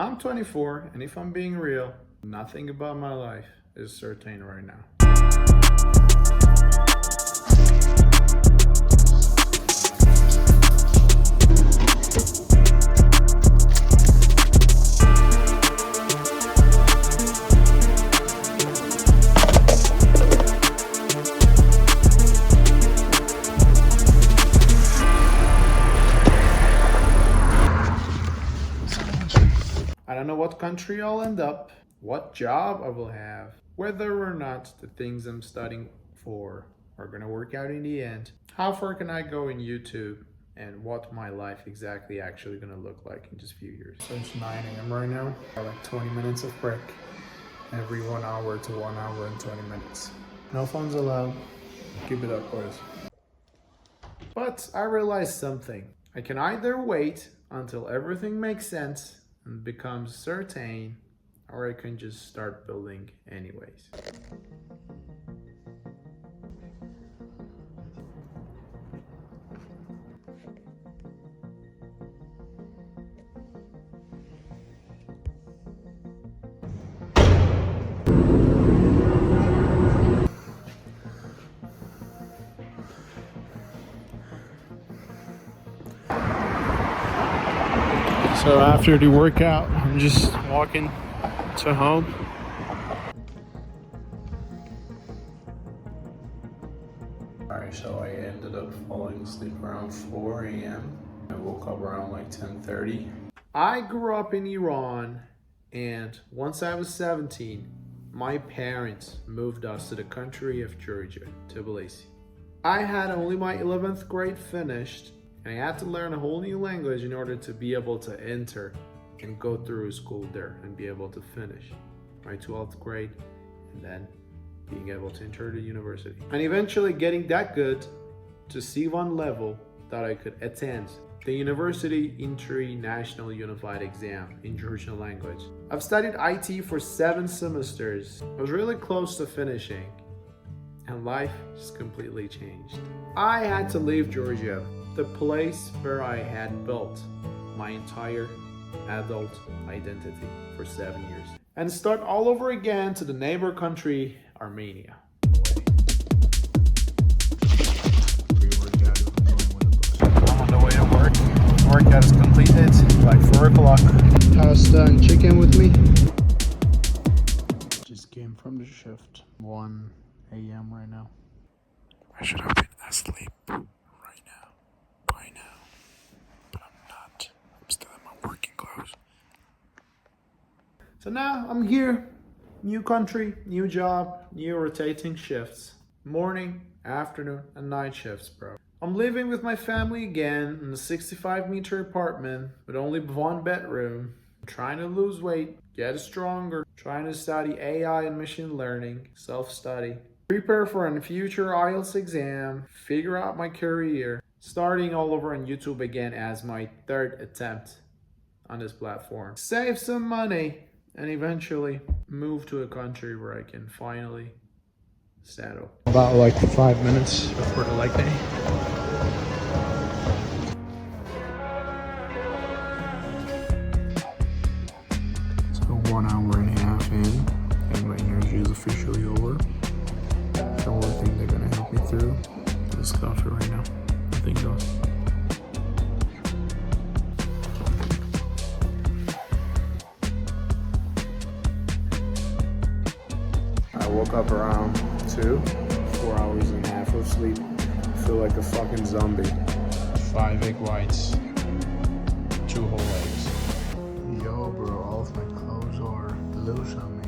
I'm 24, and if I'm being real, nothing about my life is certain right now. I don't know what country I'll end up, what job I will have, whether or not the things I'm studying for are gonna work out in the end, how far can I go in YouTube, and what my life exactly actually gonna look like in just a few years. So it's 9 a.m. right now. I like 20 minutes of break every 1 hour to 1 hour and 20 minutes. No phones allowed. Keep it up, boys. But I realized something. I can either wait until everything makes sense and becomes certain, or I can just start building anyways. So after the workout, I'm just walking to home. Alright, so I ended up falling asleep around 4 a.m. I woke up around like 10:30. I grew up in Iran, and once I was 17, my parents moved us to the country of Georgia, Tbilisi. I had only my 11th grade finished, and I had to learn a whole new language in order to be able to enter and go through school there and be able to finish my 12th grade and then being able to enter the university. And eventually getting that good to C1 level that I could attend the University International Unified Exam in Georgian language. I've studied IT for 7 semesters. I was really close to finishing, and life just completely changed. I had to leave Georgia, the place where I had built my entire adult identity for 7 years, and start all over again to the neighbor country, Armenia. I'm on the way to work. Workout is completed, like 4 o'clock. Pasta and chicken with me. Just came from the shift. 1 a.m. right now. I should have been asleep right now, by now, but I'm not. I'm still in my working clothes. So now I'm here. New country, new job, new rotating shifts. Morning, afternoon, and night shifts, bro. I'm living with my family again in a 65-meter apartment with only 1 bedroom. I'm trying to lose weight, get stronger, trying to study AI and machine learning, self-study, prepare for a future IELTS exam, figure out my career, starting all over on YouTube again as my 3rd attempt on this platform. Save some money and eventually move to a country where I can finally settle. About like 5 minutes before the leg day. So 1 hour and a half in, and my energy is officially over. The only thing they're gonna help me through is coffee right now. Nothing else. I woke up around 2, 4 hours and a half of sleep. I feel like a fucking zombie. 5 egg whites, 2 whole eggs. Yo, bro, all of my clothes are loose on me,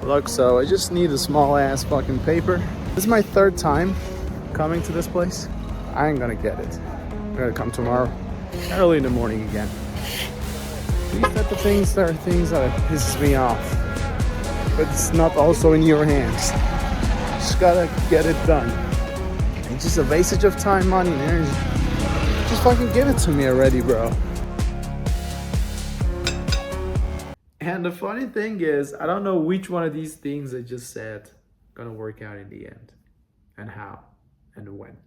bro. Look, so I just need a small ass fucking paper. This is my 3rd time coming to this place. I ain't gonna get it. I'm gonna come tomorrow, early in the morning again. These type of things are things that pisses me off. But it's not also in your hands. Just gotta get it done. It's just a wastage of time, money, and energy. Just fucking give it to me already, bro. And the funny thing is, I don't know which one of these things I just said gonna work out in the end, and how, and when.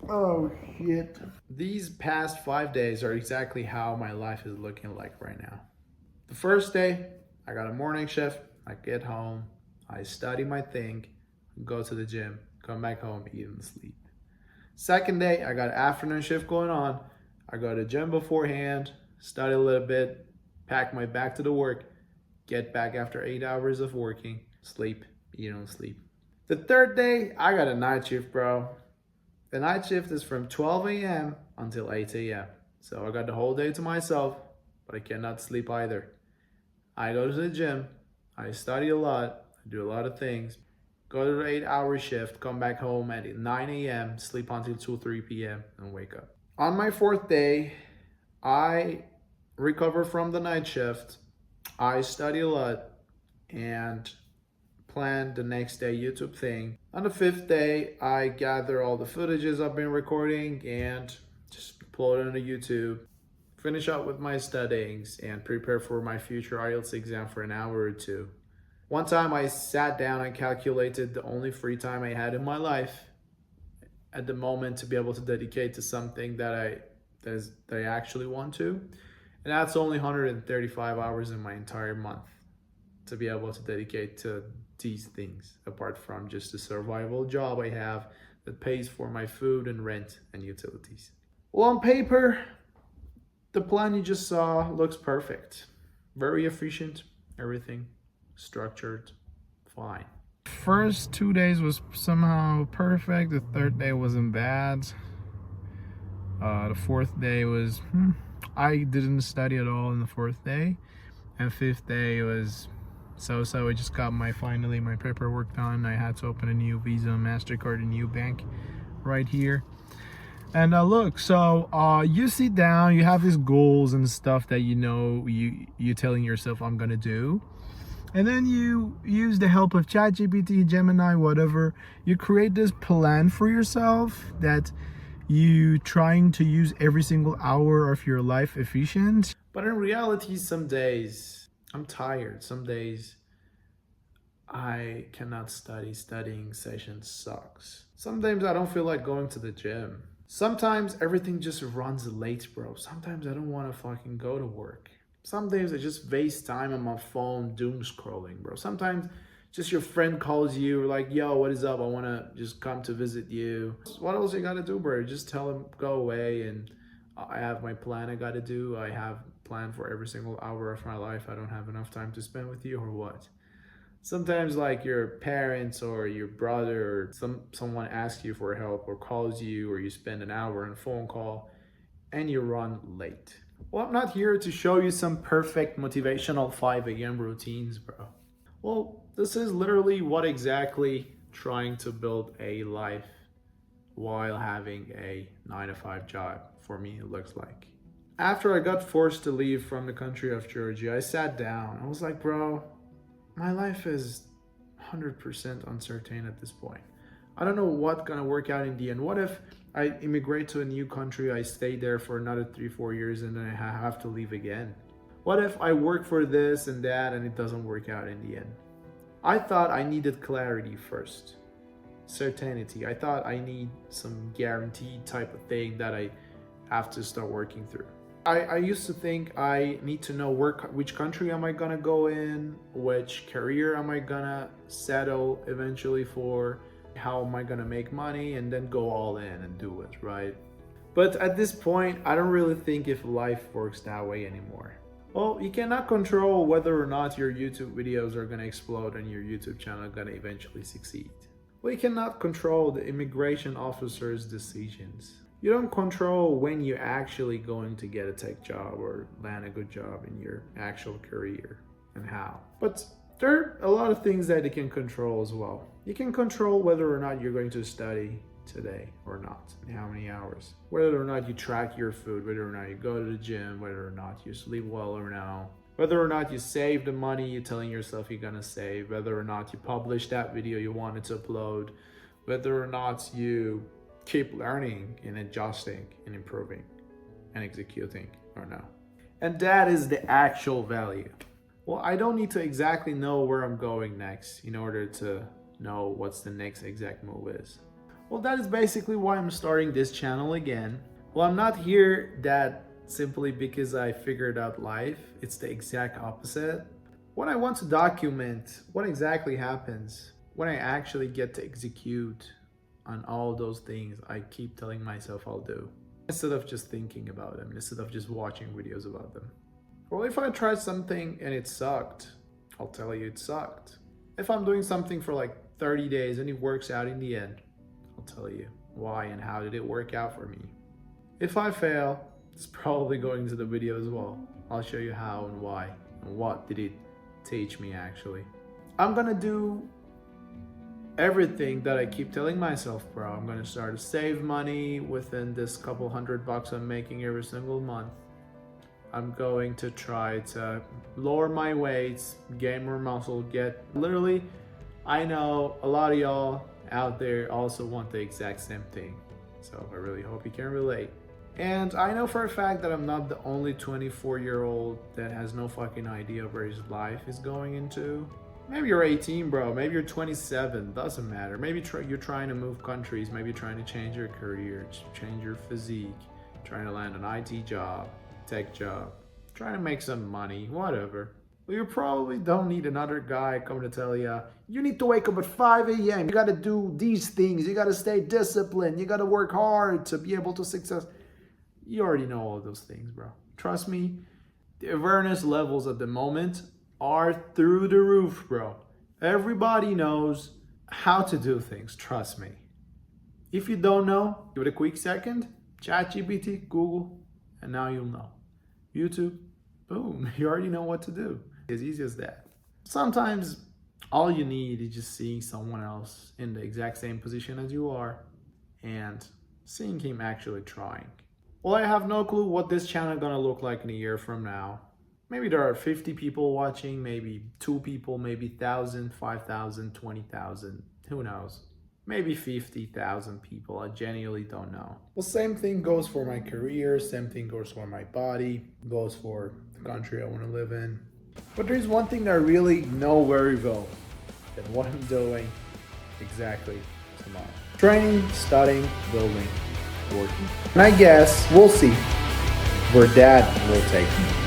Oh shit. These past 5 days are exactly how my life is looking like right now. The first day, I got a morning shift. I get home, I study my thing, go to the gym, come back home, eat and sleep. Second day, I got an afternoon shift going on. I go to the gym beforehand, study a little bit, pack my bag to the work, get back after 8 hours of working, sleep, eat and sleep. The third day, I got a night shift, bro. The night shift is from 12 a.m. until 8 a.m. So I got the whole day to myself, but I cannot sleep either. I go to the gym, I study a lot, I do a lot of things, go to the 8-hour shift, come back home at 9 a.m., sleep until 2, 3 p.m., and wake up. On my fourth day, I recover from the night shift, I study a lot, and plan the next day YouTube thing. On the fifth day, I gather all the footages I've been recording and just upload it on YouTube. Finish up with my studyings and prepare for my future IELTS exam for an hour or two. One time I sat down and calculated the only free time I had in my life at the moment to be able to dedicate to something that I actually want to. And that's only 135 hours in my entire month to be able to dedicate to these things, apart from just a survival job I have that pays for my food and rent and utilities. Well, on paper, the plan you just saw looks perfect. Very efficient, everything structured, fine. First 2 days was somehow perfect. The third day wasn't bad. The fourth day was, I didn't study at all in the fourth day. And fifth day was so I just got finally my paperwork done. I had to open a new Visa, MasterCard, a new bank right here. And look, so you sit down, you have these goals and stuff that you telling yourself I'm gonna do. And then you use the help of ChatGPT, Gemini, whatever. You create this plan for yourself that you trying to use every single hour of your life efficient. But in reality, some days I'm tired. Some days I cannot study. Studying session sucks. Sometimes I don't feel like going to the gym. Sometimes everything just runs late, bro. Sometimes I don't want to fucking go to work. Some days I just waste time on my phone doom scrolling, bro. Sometimes just your friend calls you like, yo, what is up? I want to just come to visit you. What else you got to do, bro? Just tell him go away, and I have my plan I got to do. I have plan for every single hour of my life. I don't have enough time to spend with you, or what? Sometimes like your parents or your brother or someone asks you for help or calls you, or you spend an hour on a phone call and you run late. Well, I'm not here to show you some perfect motivational 5 a.m. routines, bro. Well, this is literally what exactly trying to build a life while having a 9-to-5 job for me it looks like. After I got forced to leave from the country of Georgia, I sat down. I was like, bro, my life is 100% uncertain at this point. I don't know what's gonna work out in the end. What if I immigrate to a new country, I stay there for another 3-4 years, and then I have to leave again? What if I work for this and that and it doesn't work out in the end? I thought I needed clarity first. Certainty. I thought I need some guaranteed type of thing that I have to start working through. I used to think I need to know which country am I gonna go in, which career am I gonna settle eventually for, how am I gonna make money, and then go all in and do it, right? But at this point, I don't really think if life works that way anymore. Well, you cannot control whether or not your YouTube videos are gonna explode and your YouTube channel is gonna eventually succeed. Well, you cannot control the immigration officer's decisions. You don't control when you're actually going to get a tech job or land a good job in your actual career and how. But there are a lot of things that you can control as well. You can control whether or not you're going to study today or not, and how many hours. Whether or not you track your food, whether or not you go to the gym, whether or not you sleep well or no. Whether or not you save the money you're telling yourself you're gonna save. Whether or not you publish that video you wanted to upload. Whether or not you keep learning and adjusting and improving and executing or no. And that is the actual value. Well, I don't need to exactly know where I'm going next in order to know what's the next exact move is. Well, that is basically why I'm starting this channel again. Well, I'm not here that simply because I figured out life. It's the exact opposite. When I want to document what exactly happens, when I actually get to execute on all those things I keep telling myself I'll do, instead of just thinking about them, instead of just watching videos about them. Well, if I tried something and it sucked, I'll tell you it sucked. If I'm doing something for like 30 days and it works out in the end, I'll tell you why and how did it work out for me. If I fail, it's probably going into the video as well. I'll show you how and why and what did it teach me actually. I'm gonna do everything that I keep telling myself, bro. I'm gonna start to save money within this couple $100 I'm making every single month. I'm going to try to lower my weights, gain more muscle, literally, I know a lot of y'all out there also want the exact same thing. So I really hope you can relate. And I know for a fact that I'm not the only 24-year-old that has no fucking idea where his life is going into. Maybe you're 18, bro. Maybe you're 27. Doesn't matter. Maybe you're trying to move countries. Maybe you're trying to change your career, change your physique, trying to land an IT job, tech job, trying to make some money, whatever. Well, you probably don't need another guy coming to tell you, you need to wake up at 5 a.m. You got to do these things. You got to stay disciplined. You got to work hard to be able to success. You already know all those things, bro. Trust me, the awareness levels at the moment are through the roof, bro. Everybody knows how to do things, trust me. If you don't know, give it a quick second, ChatGPT, Google, and now you'll know. YouTube, boom, you already know what to do. As easy as that. Sometimes all you need is just seeing someone else in the exact same position as you are and seeing him actually trying. Well, I have no clue what this channel is gonna look like in a year from now. Maybe there are 50 people watching, maybe 2 people, maybe 1,000, 5,000, 20,000, who knows? Maybe 50,000 people, I genuinely don't know. Well, same thing goes for my career, same thing goes for my body, goes for the country I wanna live in. But there's one thing that I really know very well, than what I'm doing exactly tomorrow. Training, studying, building, working. And I guess we'll see where that will take me.